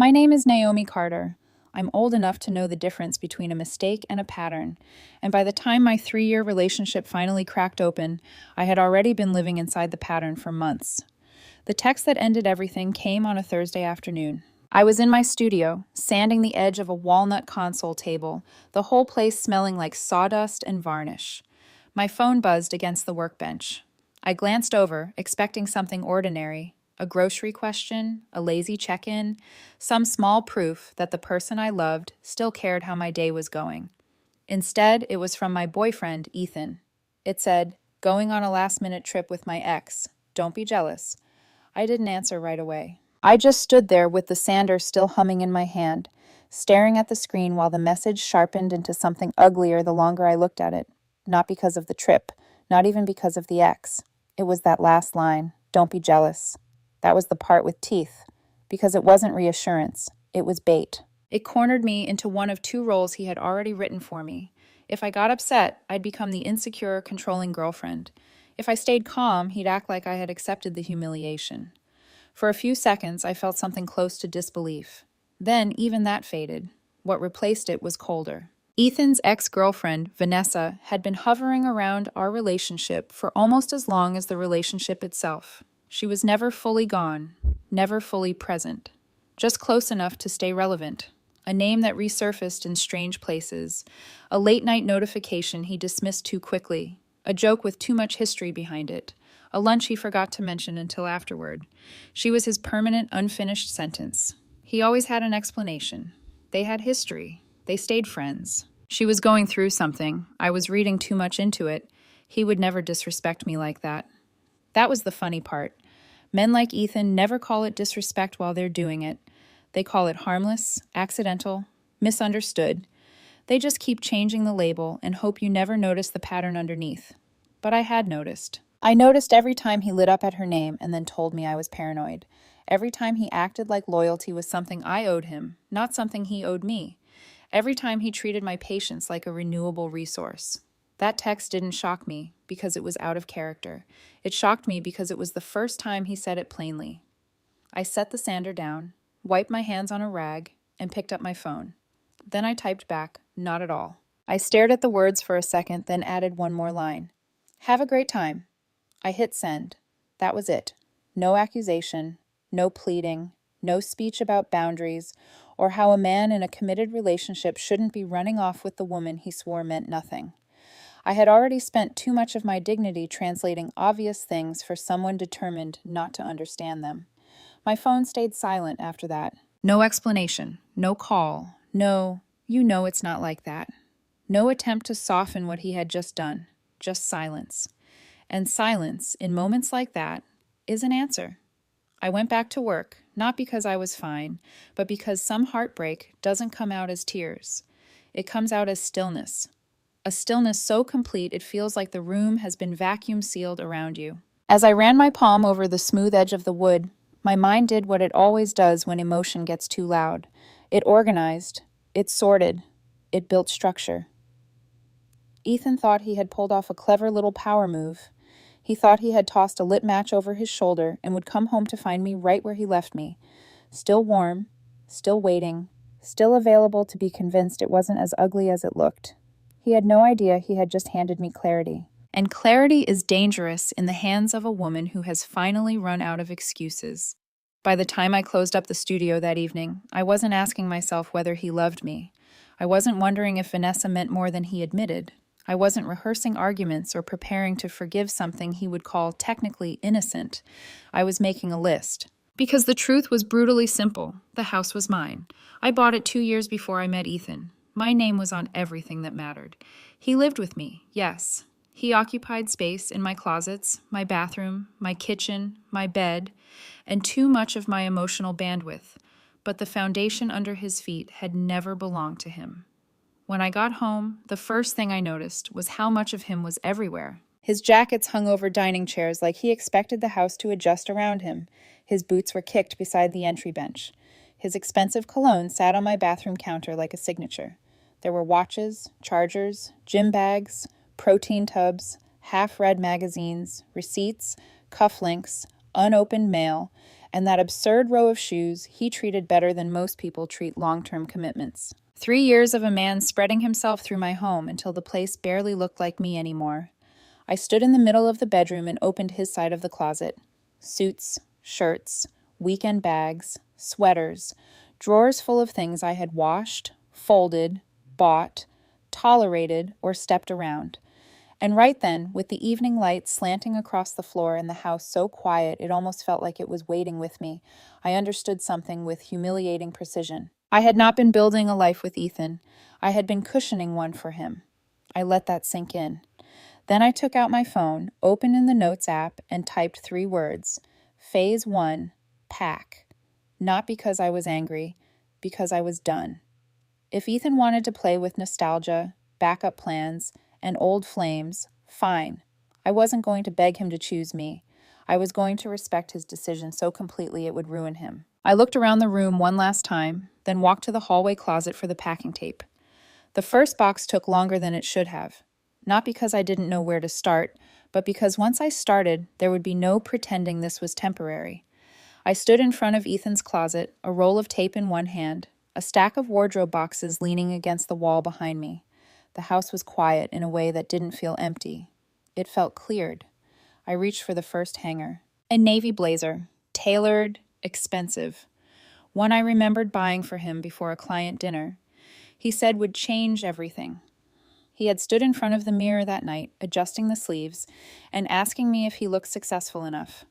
My name is Naomi Carter. I'm old enough to know the difference between a mistake and a pattern, and by the time my 3-year relationship finally cracked open, I had already been living inside the pattern for months. The text that ended everything came on a Thursday afternoon. I was in my studio, sanding the edge of a walnut console table, the whole place smelling like sawdust and varnish. My phone buzzed against the workbench. I glanced over, expecting something ordinary, a grocery question, a lazy check-in, some small proof that the person I loved still cared how my day was going. Instead, it was from my boyfriend, Ethan. It said, "Going on a last-minute trip with my ex. Don't be jealous." I didn't answer right away. I just stood there with the sander still humming in my hand, staring at the screen while the message sharpened into something uglier the longer I looked at it. Not because of the trip, not even because of the ex. It was that last line, "Don't be jealous." That was the part with teeth, because it wasn't reassurance, it was bait. It cornered me into one of two roles he had already written for me. If I got upset, I'd become the insecure, controlling girlfriend. If I stayed calm, he'd act like I had accepted the humiliation. For a few seconds, I felt something close to disbelief. Then, even that faded. What replaced it was colder. Ethan's ex-girlfriend, Vanessa, had been hovering around our relationship for almost as long as the relationship itself. She was never fully gone, never fully present, just close enough to stay relevant. A name that resurfaced in strange places, a late-night notification he dismissed too quickly, a joke with too much history behind it, a lunch he forgot to mention until afterward. She was his permanent, unfinished sentence. He always had an explanation. They had history. They stayed friends. She was going through something. I was reading too much into it. He would never disrespect me like that. That was the funny part. Men like Ethan never call it disrespect while they're doing it. They call it harmless, accidental, misunderstood. They just keep changing the label and hope you never notice the pattern underneath. But I had noticed. I noticed every time he lit up at her name and then told me I was paranoid. Every time he acted like loyalty was something I owed him, not something he owed me. Every time he treated my patience like a renewable resource. That text didn't shock me because it was out of character. It shocked me because it was the first time he said it plainly. I set the sander down, wiped my hands on a rag, and picked up my phone. Then I typed back, "Not at all." I stared at the words for a second, then added one more line. "Have a great time." I hit send. That was it. No accusation, no pleading, no speech about boundaries, or how a man in a committed relationship shouldn't be running off with the woman he swore meant nothing. I had already spent too much of my dignity translating obvious things for someone determined not to understand them. My phone stayed silent after that. No explanation, no call, no, "You know it's not like that." No attempt to soften what he had just done, just silence. And silence, in moments like that, is an answer. I went back to work, not because I was fine, but because some heartbreak doesn't come out as tears. It comes out as stillness. A stillness so complete it feels like the room has been vacuum sealed around you. As I ran my palm over the smooth edge of the wood, my mind did what it always does when emotion gets too loud. It organized, it sorted, it built structure. Ethan thought he had pulled off a clever little power move. He thought he had tossed a lit match over his shoulder and would come home to find me right where he left me, still warm, still waiting, still available to be convinced it wasn't as ugly as it looked. He had no idea he had just handed me clarity. And clarity is dangerous in the hands of a woman who has finally run out of excuses. By the time I closed up the studio that evening, I wasn't asking myself whether he loved me. I wasn't wondering if Vanessa meant more than he admitted. I wasn't rehearsing arguments or preparing to forgive something he would call technically innocent. I was making a list. Because the truth was brutally simple. The house was mine. I bought it 2 years before I met Ethan. My name was on everything that mattered. He lived with me, yes. He occupied space in my closets, my bathroom, my kitchen, my bed, and too much of my emotional bandwidth. But the foundation under his feet had never belonged to him. When I got home, the first thing I noticed was how much of him was everywhere. His jackets hung over dining chairs like he expected the house to adjust around him. His boots were kicked beside the entry bench. His expensive cologne sat on my bathroom counter like a signature. There were watches, chargers, gym bags, protein tubs, half-read magazines, receipts, cufflinks, unopened mail, And that absurd row of shoes he treated better than most people treat long-term commitments. 3 years of a man spreading himself through my home until the place barely looked like me anymore. I stood in the middle of the bedroom and opened his side of the closet. Suits, shirts, weekend bags, sweaters, drawers full of things I had washed, folded, bought, tolerated, or stepped around. And right then, with the evening light slanting across the floor and the house so quiet it almost felt like it was waiting with me, I understood something with humiliating precision. I had not been building a life with Ethan. I had been cushioning one for him. I let that sink in. Then I took out my phone, opened in the Notes app, and typed 3 words. Phase 1, pack. Not because I was angry, because I was done. If Ethan wanted to play with nostalgia, backup plans, and old flames, fine. I wasn't going to beg him to choose me. I was going to respect his decision so completely it would ruin him. I looked around the room one last time, then walked to the hallway closet for the packing tape. The first box took longer than it should have. Not because I didn't know where to start, but because once I started, there would be no pretending this was temporary. I stood in front of Ethan's closet, a roll of tape in one hand, a stack of wardrobe boxes leaning against the wall behind me. The house was quiet in a way that didn't feel empty. It felt cleared. I reached for the first hanger. A navy blazer, tailored, expensive. One I remembered buying for him before a client dinner. He said would change everything. He had stood in front of the mirror that night, adjusting the sleeves, and asking me if he looked successful enough.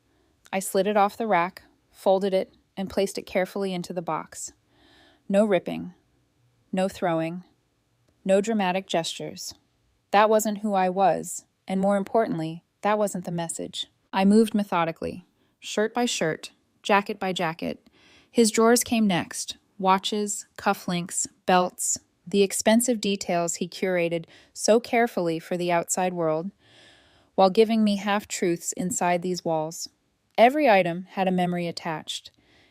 I slid it off the rack, folded it, and placed it carefully into the box. No ripping. No throwing. No dramatic gestures. That wasn't who I was, and more importantly, that wasn't the message. I moved methodically, shirt by shirt, jacket by jacket. His drawers came next, watches, cufflinks, belts, the expensive details he curated so carefully for the outside world, while giving me half-truths inside these walls. Every item had a memory attached,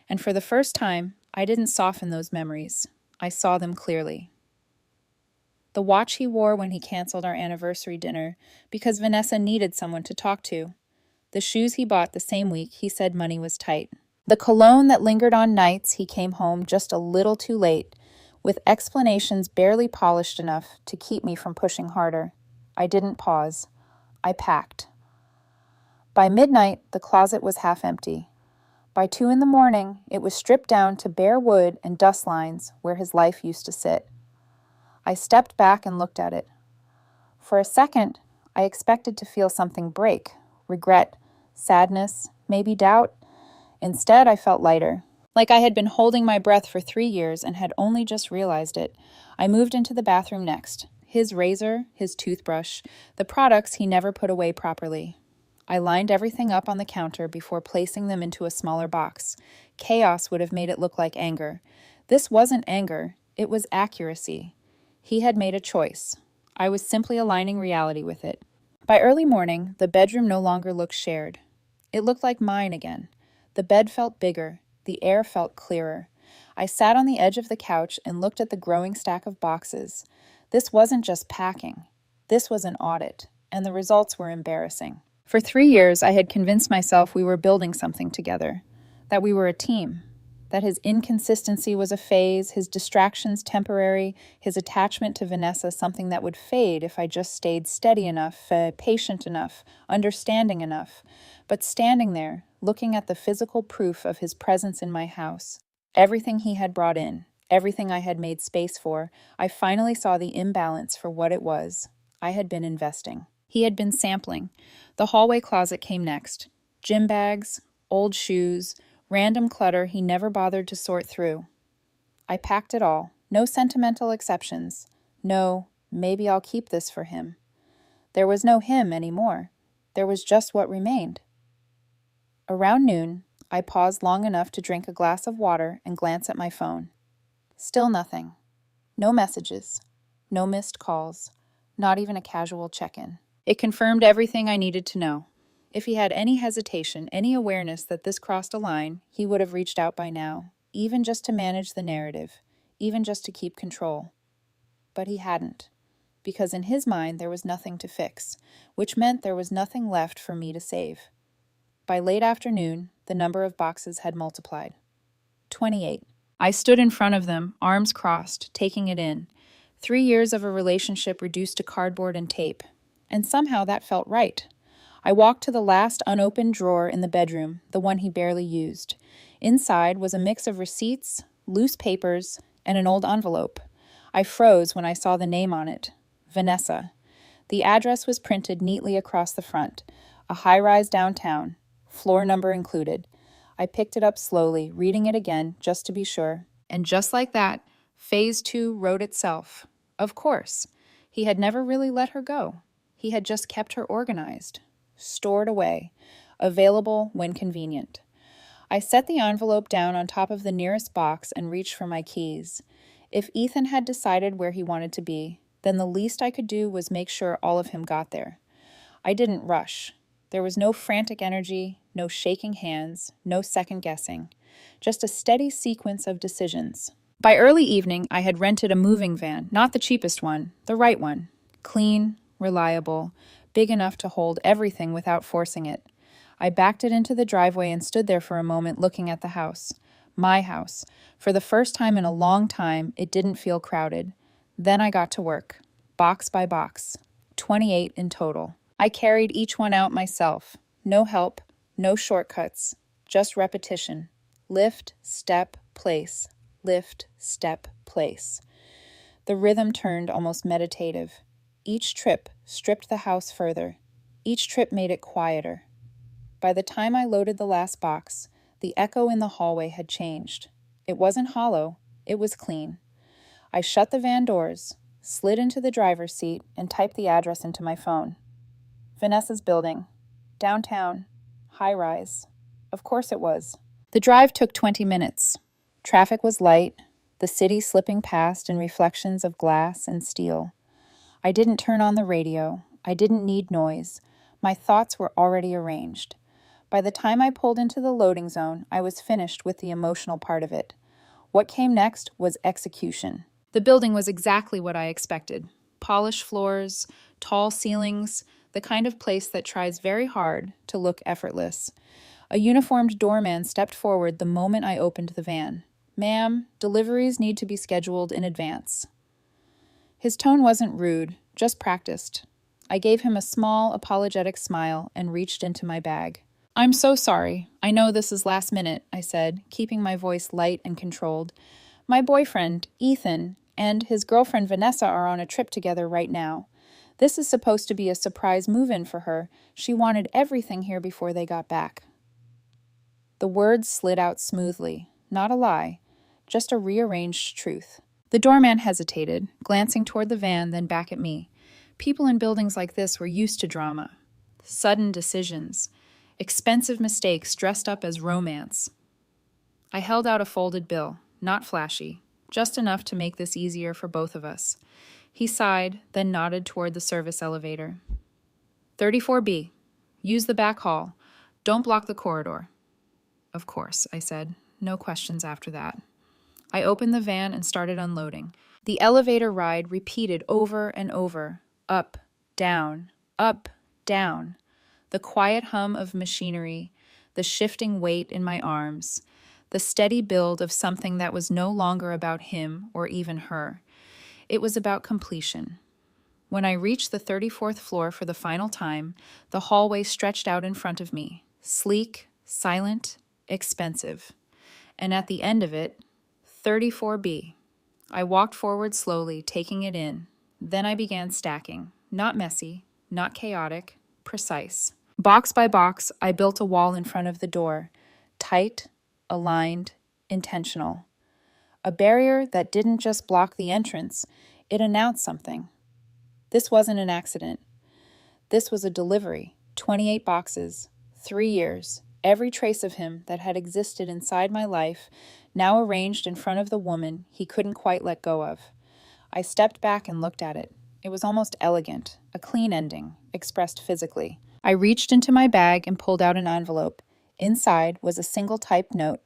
and for the first time, I didn't soften those memories. I saw them clearly. The watch he wore when he canceled our anniversary dinner because Vanessa needed someone to talk to. The shoes he bought the same week he said money was tight. The cologne that lingered on nights he came home just a little too late, with explanations barely polished enough to keep me from pushing harder. I didn't pause. I packed. By midnight, the closet was half empty. By 2 a.m, it was stripped down to bare wood and dust lines where his life used to sit. I stepped back and looked at it. For a second, I expected to feel something break, regret, sadness, maybe doubt. Instead, I felt lighter, like I had been holding my breath for 3 years and had only just realized it. I moved into the bathroom next. His razor, his toothbrush, the products he never put away properly. I lined everything up on the counter before placing them into a smaller box. Chaos would have made it look like anger. This wasn't anger, it was accuracy. He had made a choice. I was simply aligning reality with it. By early morning, the bedroom no longer looked shared. It looked like mine again. The bed felt bigger. The air felt clearer. I sat on the edge of the couch and looked at the growing stack of boxes. This wasn't just packing. This was an audit, and the results were embarrassing. For 3 years, I had convinced myself we were building something together, that we were a team, that his inconsistency was a phase, his distractions temporary, his attachment to Vanessa something that would fade if I just stayed steady enough, patient enough, understanding enough. But standing there, looking at the physical proof of his presence in my house, everything he had brought in, everything I had made space for, I finally saw the imbalance for what it was. I had been investing. He had been sampling. The hallway closet came next. Gym bags, old shoes, random clutter he never bothered to sort through. I packed it all, no sentimental exceptions. No, maybe I'll keep this for him. There was no him anymore. There was just what remained. Around noon, I paused long enough to drink a glass of water and glance at my phone. Still nothing. No messages. No missed calls. Not even a casual check-in. It confirmed everything I needed to know. If he had any hesitation, any awareness that this crossed a line, he would have reached out by now, even just to manage the narrative, even just to keep control. But he hadn't, because in his mind there was nothing to fix, which meant there was nothing left for me to save. By late afternoon, The number of boxes had multiplied. 28. I stood in front of them, arms crossed, taking it in. 3 years of a relationship reduced to cardboard and tape. And somehow that felt right. I walked to the last unopened drawer in the bedroom, the one he barely used. Inside was a mix of receipts, loose papers, and an old envelope. I froze when I saw the name on it. Vanessa. The address was printed neatly across the front. A high-rise downtown, floor number included. I picked it up slowly, reading it again, just to be sure. And just like that, Phase 2 wrote itself. Of course. He had never really let her go. He had just kept her organized, stored away, available when convenient. I set the envelope down on top of the nearest box and reached for my keys. If Ethan had decided where he wanted to be, then the least I could do was make sure all of him got there. I didn't rush. There was no frantic energy, no shaking hands, no second guessing, just a steady sequence of decisions. By early evening, I had rented a moving van, not the cheapest one, the right one. Clean, reliable, big enough to hold everything without forcing it. I backed it into the driveway and stood there for a moment looking at the house. My house. For the first time in a long time, it didn't feel crowded. Then I got to work, box by box, 28 in total. I carried each one out myself. No help, no shortcuts, just repetition. Lift, step, place. Lift, step, place. The rhythm turned almost meditative. Each trip stripped the house further. Each trip made it quieter. By the time I loaded the last box, the echo in the hallway had changed. It wasn't hollow, it was clean. I shut the van doors, slid into the driver's seat, and typed the address into my phone. Vanessa's building. Downtown. High-rise. Of course it was. The drive took 20 minutes. Traffic was light, the city slipping past in reflections of glass and steel. I didn't turn on the radio. I didn't need noise. My thoughts were already arranged. By the time I pulled into the loading zone, I was finished with the emotional part of it. What came next was execution. The building was exactly what I expected. Polished floors, tall ceilings, the kind of place that tries very hard to look effortless. A uniformed doorman stepped forward the moment I opened the van. "Ma'am, deliveries need to be scheduled in advance." His tone wasn't rude, just practiced. I gave him a small, apologetic smile and reached into my bag. "I'm so sorry. I know this is last minute," I said, keeping my voice light and controlled. "My boyfriend, Ethan, and his girlfriend Vanessa are on a trip together right now. This is supposed to be a surprise move-in for her. She wanted everything here before they got back." The words slid out smoothly, not a lie, just a rearranged truth. The doorman hesitated, glancing toward the van, then back at me. People in buildings like this were used to drama. Sudden decisions. Expensive mistakes dressed up as romance. I held out a folded bill, not flashy, just enough to make this easier for both of us. He sighed, then nodded toward the service elevator. 34B. Use the back hall. Don't block the corridor." "Of course," I said. No questions after that. I opened the van and started unloading. The elevator ride repeated over and over. Up, down, up, down. The quiet hum of machinery, the shifting weight in my arms, the steady build of something that was no longer about him or even her. It was about completion. When I reached the 34th floor for the final time, the hallway stretched out in front of me, sleek, silent, expensive. And at the end of it, 34B. I walked forward slowly, taking it in. Then I began stacking. Not messy, not chaotic, precise. Box by box, I built a wall in front of the door. Tight, aligned, intentional. A barrier that didn't just block the entrance, it announced something. This wasn't an accident. This was a delivery. 28 boxes, 3 years, every trace of him that had existed inside my life, now arranged in front of the woman he couldn't quite let go of. I stepped back and looked at it. It was almost elegant, a clean ending, expressed physically. I reached into my bag and pulled out an envelope. Inside was a single typed note.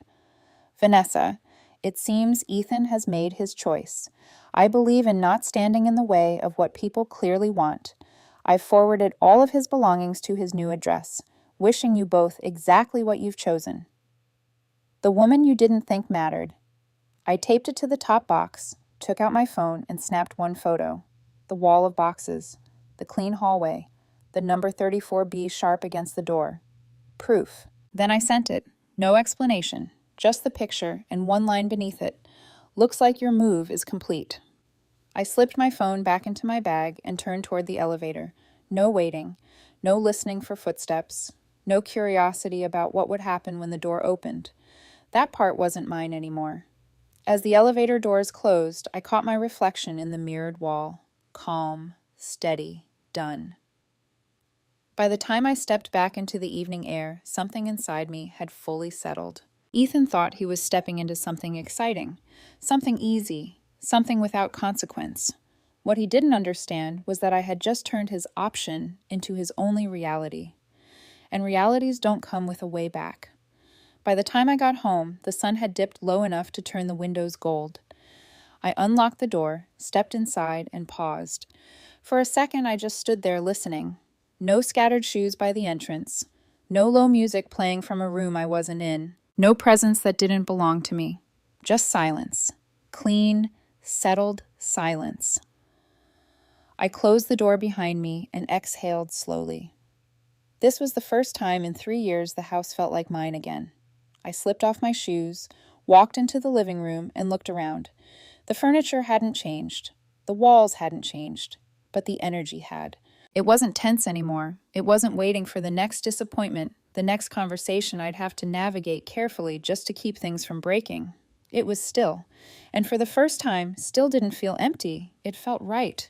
"Vanessa, it seems Ethan has made his choice. I believe in not standing in the way of what people clearly want. I've forwarded all of his belongings to his new address. wishing you both exactly what you've chosen. The woman you didn't think mattered. I taped it to the top box, took out my phone, and snapped one photo. The wall of boxes, the clean hallway, the number 34B sharp against the door. Proof. Then I sent it. No explanation, just the picture and one line beneath it. Looks like your move is complete. I slipped my phone back into my bag and turned toward the elevator. No waiting, no listening for footsteps, no curiosity about what would happen when the door opened. That part wasn't mine anymore. As the elevator doors closed, I caught my reflection in the mirrored wall. Calm, steady, done. By the time I stepped back into the evening air, something inside me had fully settled. Ethan thought he was stepping into something exciting, something easy, something without consequence. What he didn't understand was that I had just turned his option into his only reality. And realities don't come with a way back. By the time I got home, the sun had dipped low enough to turn the windows gold. I unlocked the door, stepped inside, and paused. For a second, I just stood there listening. No scattered shoes by the entrance. No low music playing from a room I wasn't in. No presence that didn't belong to me. Just silence. Clean, settled silence. I closed the door behind me and exhaled slowly. This was the first time in 3 years the house felt like mine again. I slipped off my shoes, walked into the living room, and looked around. The furniture hadn't changed. The walls hadn't changed. But the energy had. It wasn't tense anymore. It wasn't waiting for the next disappointment, the next conversation I'd have to navigate carefully just to keep things from breaking. It was still. And for the first time, still didn't feel empty. It felt right.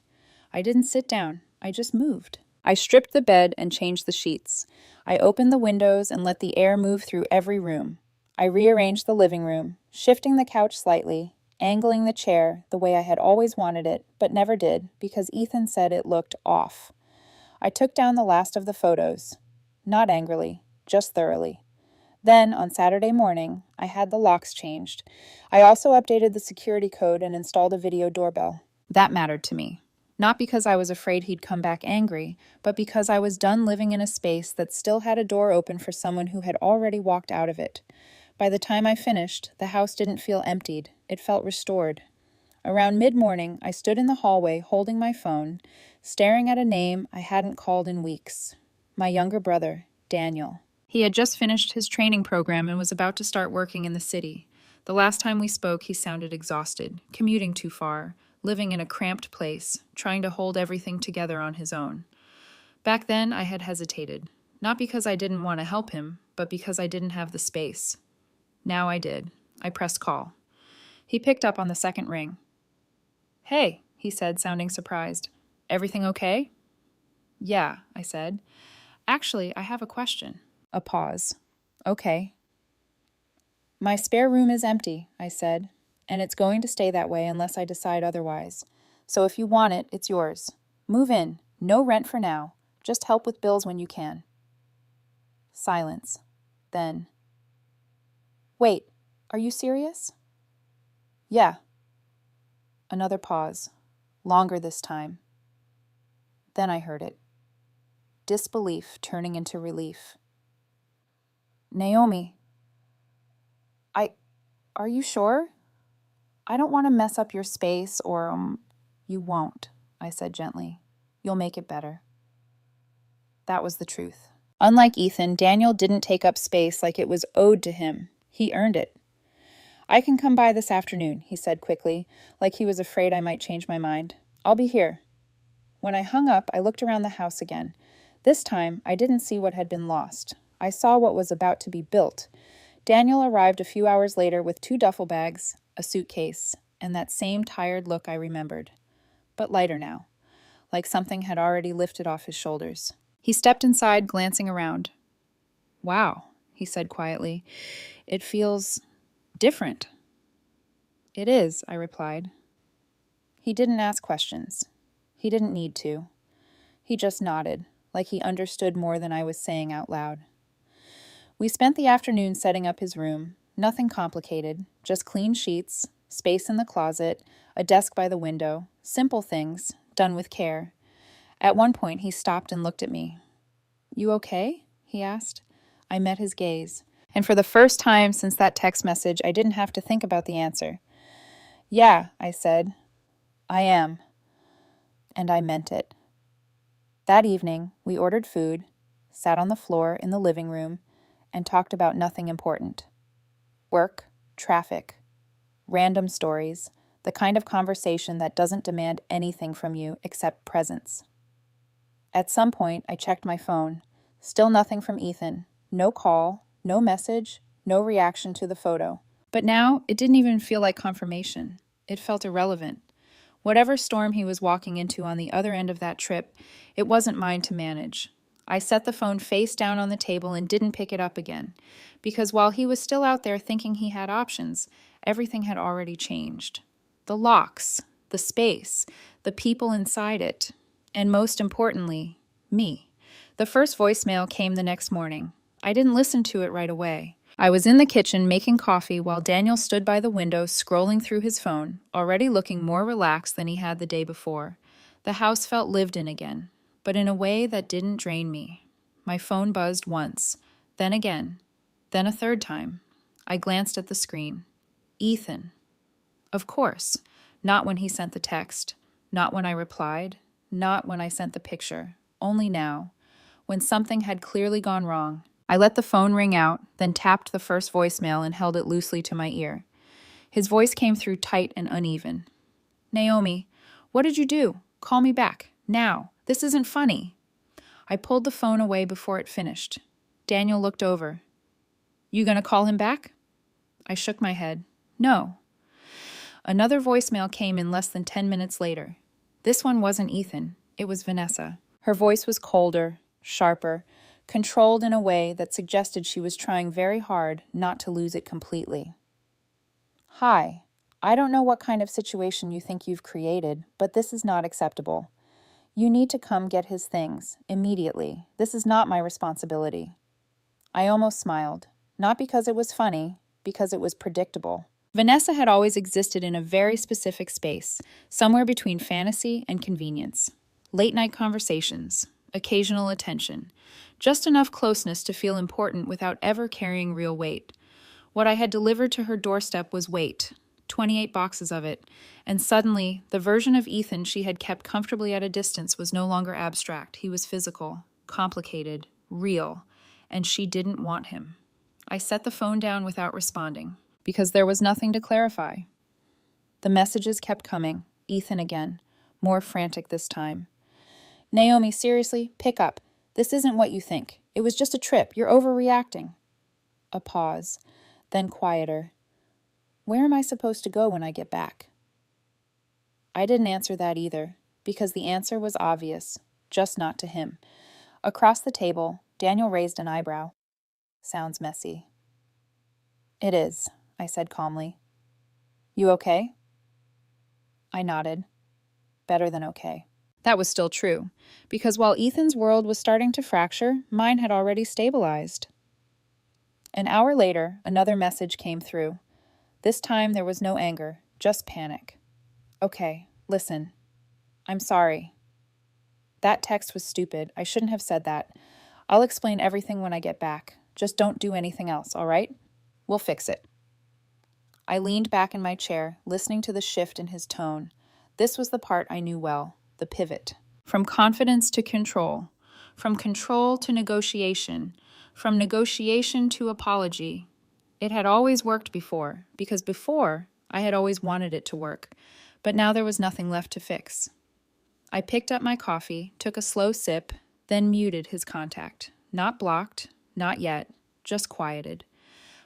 I didn't sit down. I just moved. I stripped the bed and changed the sheets. I opened the windows and let the air move through every room. I rearranged the living room, shifting the couch slightly, angling the chair the way I had always wanted it, but never did because Ethan said it looked off. I took down the last of the photos. Not angrily, just thoroughly. Then, on Saturday morning, I had the locks changed. I also updated the security code and installed a video doorbell. That mattered to me. Not because I was afraid he'd come back angry, but because I was done living in a space that still had a door open for someone who had already walked out of it. By the time I finished, the house didn't feel emptied. It felt restored. Around mid-morning, I stood in the hallway holding my phone, staring at a name I hadn't called in weeks. My younger brother, Daniel. He had just finished his training program and was about to start working in the city. The last time we spoke, he sounded exhausted, commuting too far, living in a cramped place, trying to hold everything together on his own. Back then, I had hesitated, not because I didn't want to help him, but because I didn't have the space. Now I did. I pressed call. He picked up on the second ring. "Hey," he said, sounding surprised. "Everything okay?" "Yeah," I said. "Actually, I have a question." A pause. "Okay." "My spare room is empty," I said, "and it's going to stay that way unless I decide otherwise. So if you want it, it's yours. Move in. No rent for now. Just help with bills when you can." Silence. Then, "Wait, are you serious?" "Yeah." Another pause. Longer this time. Then I heard it. Disbelief turning into relief. "Naomi, are you sure? I don't want to mess up your space or, You won't," I said gently. "You'll make it better." That was the truth. Unlike Ethan, Daniel didn't take up space like it was owed to him. He earned it. "I can come by this afternoon," he said quickly, like he was afraid I might change my mind. "I'll be here." When I hung up, I looked around the house again. This time, I didn't see what had been lost. I saw what was about to be built. Daniel arrived a few hours later with 2 duffel bags, a suitcase, and that same tired look I remembered. But lighter now, like something had already lifted off his shoulders. He stepped inside, glancing around. "Wow," he said quietly. "It feels different." "It is," I replied. He didn't ask questions. He didn't need to. He just nodded, like he understood more than I was saying out loud. We spent the afternoon setting up his room. Nothing complicated, just clean sheets, space in the closet, a desk by the window, simple things, done with care. At one point, he stopped and looked at me. "You okay?" he asked. I met his gaze, and for the first time since that text message, I didn't have to think about the answer. Yeah, I said. I am. And I meant it. That evening, we ordered food, sat on the floor in the living room, and talked about nothing important. Work, traffic, random stories, the kind of conversation that doesn't demand anything from you except presence. At some point, I checked my phone. Still nothing from Ethan. No call, no message, no reaction to the photo. But now, it didn't even feel like confirmation. It felt irrelevant. Whatever storm he was walking into on the other end of that trip, it wasn't mine to manage. I set the phone face down on the table and didn't pick it up again, because while he was still out there thinking he had options, everything had already changed. The locks, the space, the people inside it, and most importantly, me. The first voicemail came the next morning. I didn't listen to it right away. I was in the kitchen making coffee while Daniel stood by the window scrolling through his phone, already looking more relaxed than he had the day before. The house felt lived in again, but in a way that didn't drain me. My phone buzzed once, then again, then a third time. I glanced at the screen. Ethan. Of course, not when he sent the text, not when I replied, not when I sent the picture, only now, when something had clearly gone wrong. I let the phone ring out, then tapped the first voicemail and held it loosely to my ear. His voice came through tight and uneven. Naomi, what did you do? Call me back, now. This isn't funny. I pulled the phone away before it finished. Daniel looked over. You gonna call him back? I shook my head. No. Another voicemail came in less than 10 minutes later. This one wasn't Ethan. It was Vanessa. Her voice was colder, sharper, controlled in a way that suggested she was trying very hard not to lose it completely. Hi, I don't know what kind of situation you think you've created, but this is not acceptable. You need to come get his things, immediately. This is not my responsibility. I almost smiled, not because it was funny, because it was predictable. Vanessa had always existed in a very specific space, somewhere between fantasy and convenience. Late-night conversations, occasional attention, just enough closeness to feel important without ever carrying real weight. What I had delivered to her doorstep was weight, 28 boxes of it, and suddenly, the version of Ethan she had kept comfortably at a distance was no longer abstract. He was physical, complicated, real, and she didn't want him. I set the phone down without responding, because there was nothing to clarify. The messages kept coming, Ethan again, more frantic this time. Naomi, seriously, pick up. This isn't what you think. It was just a trip. You're overreacting. A pause, then quieter. Where am I supposed to go when I get back? I didn't answer that either, because the answer was obvious, just not to him. Across the table, Daniel raised an eyebrow. Sounds messy. It is, I said calmly. You okay? I nodded. Better than okay. That was still true, because while Ethan's world was starting to fracture, mine had already stabilized. An hour later, another message came through. This time there was no anger, just panic. Okay, listen. I'm sorry. That text was stupid. I shouldn't have said that. I'll explain everything when I get back. Just don't do anything else, all right? We'll fix it. I leaned back in my chair, listening to the shift in his tone. This was the part I knew well. The pivot. From confidence to control. From control to negotiation. From negotiation to apology. It had always worked before, because before, I had always wanted it to work. But now there was nothing left to fix. I picked up my coffee, took a slow sip, then muted his contact. Not blocked, not yet, just quieted.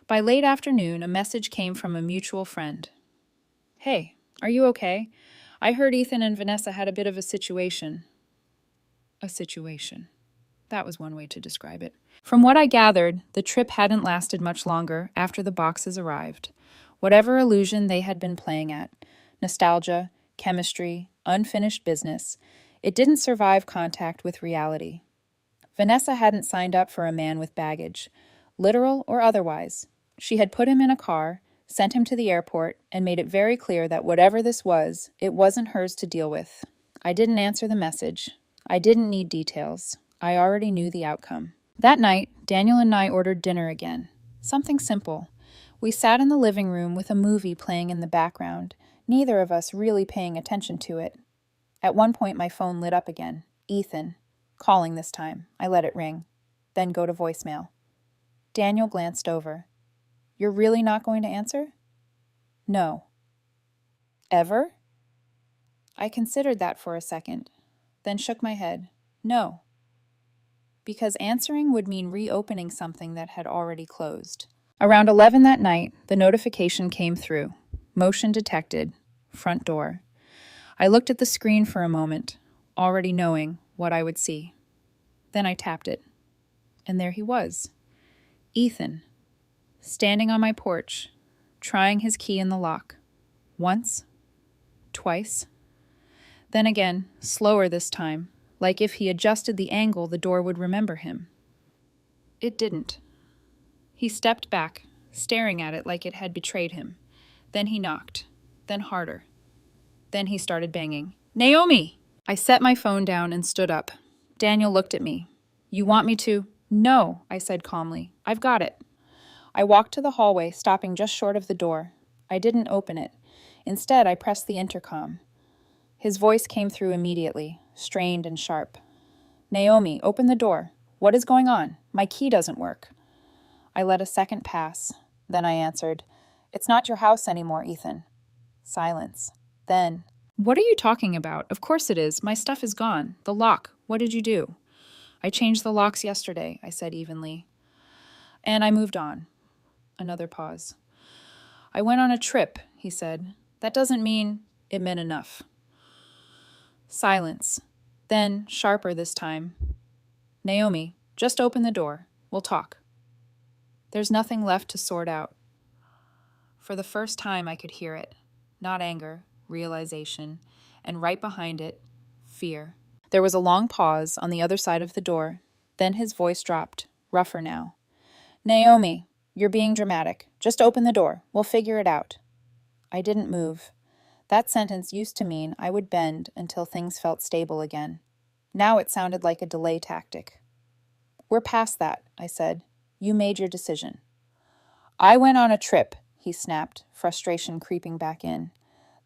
By late afternoon, a message came from a mutual friend. Hey, are you okay? I heard Ethan and Vanessa had a bit of a situation. A situation. That was one way to describe it. From what I gathered, the trip hadn't lasted much longer after the boxes arrived. Whatever illusion they had been playing at, nostalgia, chemistry, unfinished business, it didn't survive contact with reality. Vanessa hadn't signed up for a man with baggage, literal or otherwise. She had put him in a car, sent him to the airport, and made it very clear that whatever this was, it wasn't hers to deal with. I didn't answer the message. I didn't need details. I already knew the outcome. That night, Daniel and I ordered dinner again. Something simple. We sat in the living room with a movie playing in the background, neither of us really paying attention to it. At one point, my phone lit up again. Ethan. Calling this time. I let it ring. Then go to voicemail. Daniel glanced over. You're really not going to answer? No. Ever? I considered that for a second, then shook my head. No. Because answering would mean reopening something that had already closed. Around 11 that night, the notification came through. Motion detected. Front door. I looked at the screen for a moment, already knowing what I would see. Then I tapped it. And there he was. Ethan. Standing on my porch, trying his key in the lock. Once. Twice. Then again, slower this time, like if he adjusted the angle, the door would remember him. It didn't. He stepped back, staring at it like it had betrayed him. Then he knocked. Then harder. Then he started banging. Naomi! I set my phone down and stood up. Daniel looked at me. You want me to? No, I said calmly. I've got it. I walked to the hallway, stopping just short of the door. I didn't open it. Instead, I pressed the intercom. His voice came through immediately, strained and sharp. Naomi, open the door. What is going on? My key doesn't work. I let a second pass. Then I answered, It's not your house anymore, Ethan. Silence. Then, What are you talking about? Of course it is. My stuff is gone. The lock. What did you do? I changed the locks yesterday, I said evenly. And I moved on. Another pause. I went on a trip, he said. That doesn't mean it meant enough. Silence. Then, sharper this time. Naomi, just open the door. We'll talk. There's nothing left to sort out. For the first time, I could hear it. Not anger, realization, and right behind it, fear. There was a long pause on the other side of the door. Then his voice dropped, rougher now. Naomi, you're being dramatic. Just open the door. We'll figure it out. I didn't move. That sentence used to mean I would bend until things felt stable again. Now it sounded like a delay tactic. We're past that, I said. You made your decision. I went on a trip, he snapped, frustration creeping back in.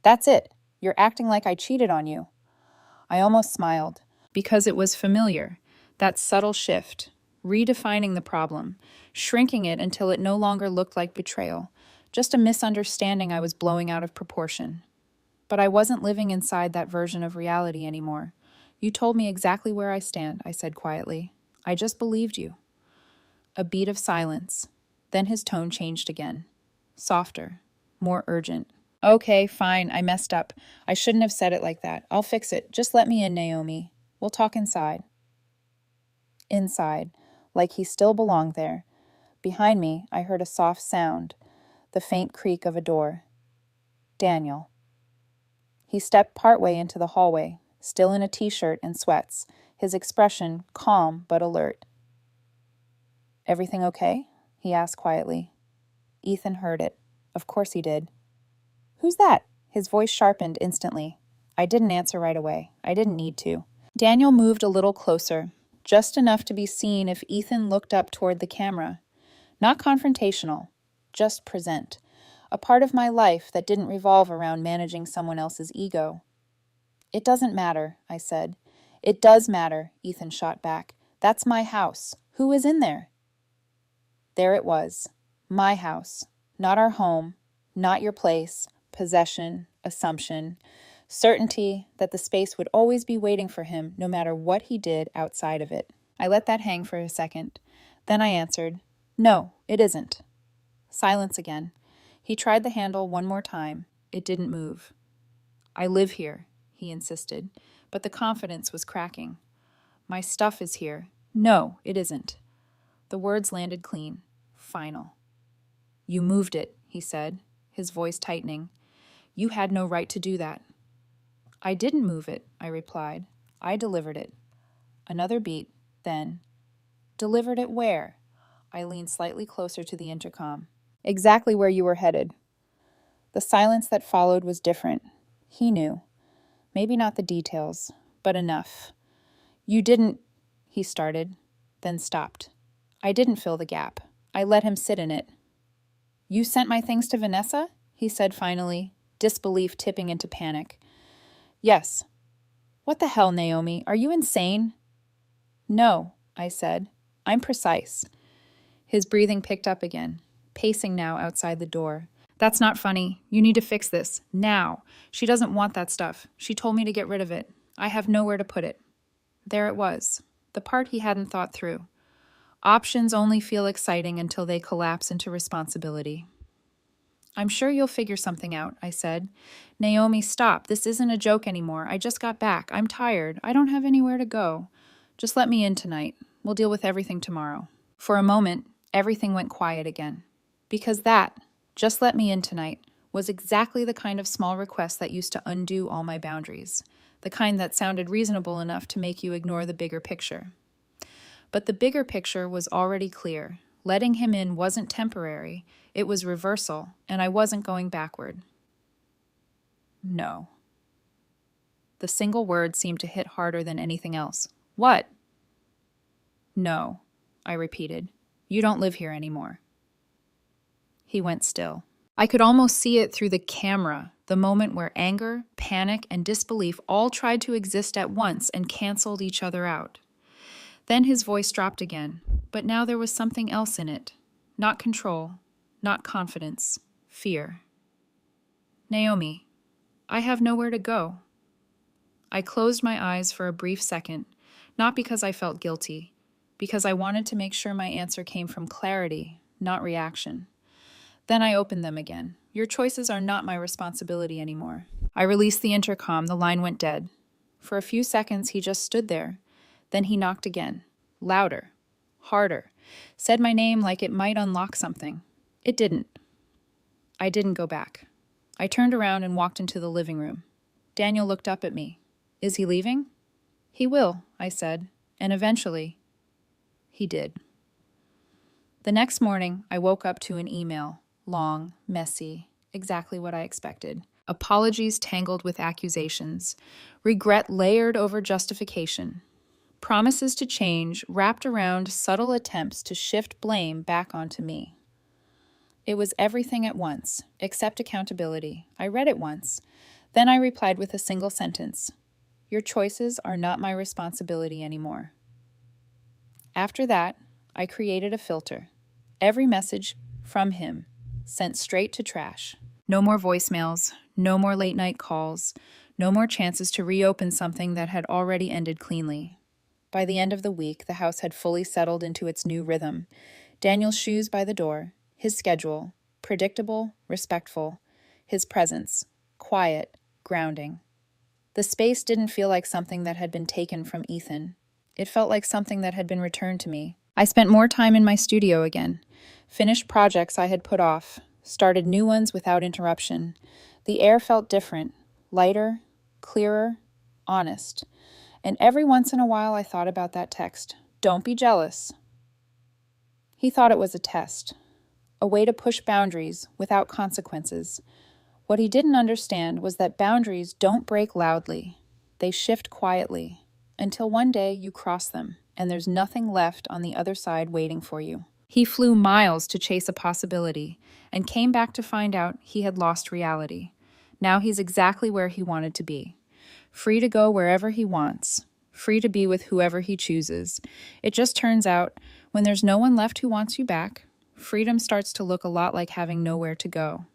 That's it. You're acting like I cheated on you. I almost smiled, because it was familiar, that subtle shift, redefining the problem, shrinking it until it no longer looked like betrayal, just a misunderstanding I was blowing out of proportion. But I wasn't living inside that version of reality anymore. You told me exactly where I stand, I said quietly. I just believed you. A beat of silence. Then his tone changed again. Softer. More urgent. Okay, fine, I messed up. I shouldn't have said it like that. I'll fix it. Just let me in, Naomi. We'll talk inside. Inside, like he still belonged there. Behind me, I heard a soft sound, the faint creak of a door. Daniel. He stepped partway into the hallway, still in a t-shirt and sweats, his expression calm but alert. Everything okay? He asked quietly. Ethan heard it. Of course he did. Who's that? His voice sharpened instantly. I didn't answer right away. I didn't need to. Daniel moved a little closer, just enough to be seen if Ethan looked up toward the camera. Not confrontational, just present. A part of my life that didn't revolve around managing someone else's ego. It doesn't matter, I said. It does matter, Ethan shot back. That's my house. Who is in there? There it was. My house. Not our home. Not your place. Possession. Assumption. Certainty that the space would always be waiting for him no matter what he did outside of it. I let that hang for a second. Then I answered, No, it isn't. Silence again. He tried the handle one more time. It didn't move. I live here, he insisted, but the confidence was cracking. My stuff is here. No, it isn't. The words landed clean. Final. You moved it, he said, his voice tightening. You had no right to do that. I didn't move it, I replied. I delivered it. Another beat, then. Delivered it where? I leaned slightly closer to the intercom. Exactly where you were headed. The silence that followed was different. He knew. Maybe not the details, but enough. You didn't, he started, then stopped. I didn't fill the gap. I let him sit in it. You sent my things to Vanessa? He said finally, disbelief tipping into panic. Yes. What the hell, Naomi? Are you insane? No, I said. I'm precise. His breathing picked up again, pacing now outside the door. That's not funny. You need to fix this. Now. She doesn't want that stuff. She told me to get rid of it. I have nowhere to put it. There it was. The part he hadn't thought through. Options only feel exciting until they collapse into responsibility. I'm sure you'll figure something out, I said. Naomi, stop. This isn't a joke anymore. I just got back. I'm tired. I don't have anywhere to go. Just let me in tonight. We'll deal with everything tomorrow. For a moment, everything went quiet again. Because that, just let me in tonight, was exactly the kind of small request that used to undo all my boundaries. The kind that sounded reasonable enough to make you ignore the bigger picture. But the bigger picture was already clear. Letting him in wasn't temporary. It was reversal, and I wasn't going backward. No. The single word seemed to hit harder than anything else. What? No, I repeated. You don't live here anymore. He went still. I could almost see it through the camera, the moment where anger, panic, and disbelief all tried to exist at once and canceled each other out. Then his voice dropped again, but now there was something else in it. Not control, not confidence, fear. Naomi, I have nowhere to go. I closed my eyes for a brief second, not because I felt guilty, because I wanted to make sure my answer came from clarity, not reaction. Then I opened them again. Your choices are not my responsibility anymore. I released the intercom. The line went dead. For a few seconds, he just stood there. Then he knocked again. Louder. Harder. Said my name like it might unlock something. It didn't. I didn't go back. I turned around and walked into the living room. Daniel looked up at me. Is he leaving? He will, I said. And eventually, he did. The next morning, I woke up to an email. Long, messy, exactly what I expected. Apologies tangled with accusations. Regret layered over justification. Promises to change wrapped around subtle attempts to shift blame back onto me. It was everything at once, except accountability. I read it once. Then I replied with a single sentence. Your choices are not my responsibility anymore. After that, I created a filter. Every message from him sent straight to trash. No more voicemails, no more late-night calls, no more chances to reopen something that had already ended cleanly. By the end of the week, the house had fully settled into its new rhythm. Daniel's shoes by the door, his schedule, predictable, respectful, his presence, quiet, grounding. The space didn't feel like something that had been taken from Ethan. It felt like something that had been returned to me. I spent more time in my studio again, finished projects I had put off, started new ones without interruption. The air felt different, lighter, clearer, honest. And every once in a while I thought about that text. Don't be jealous. He thought it was a test, a way to push boundaries without consequences. What he didn't understand was that boundaries don't break loudly. They shift quietly, until one day you cross them, and there's nothing left on the other side waiting for you. He flew miles to chase a possibility, and came back to find out he had lost reality. Now he's exactly where he wanted to be. Free to go wherever he wants, free to be with whoever he chooses. It just turns out, when there's no one left who wants you back, freedom starts to look a lot like having nowhere to go.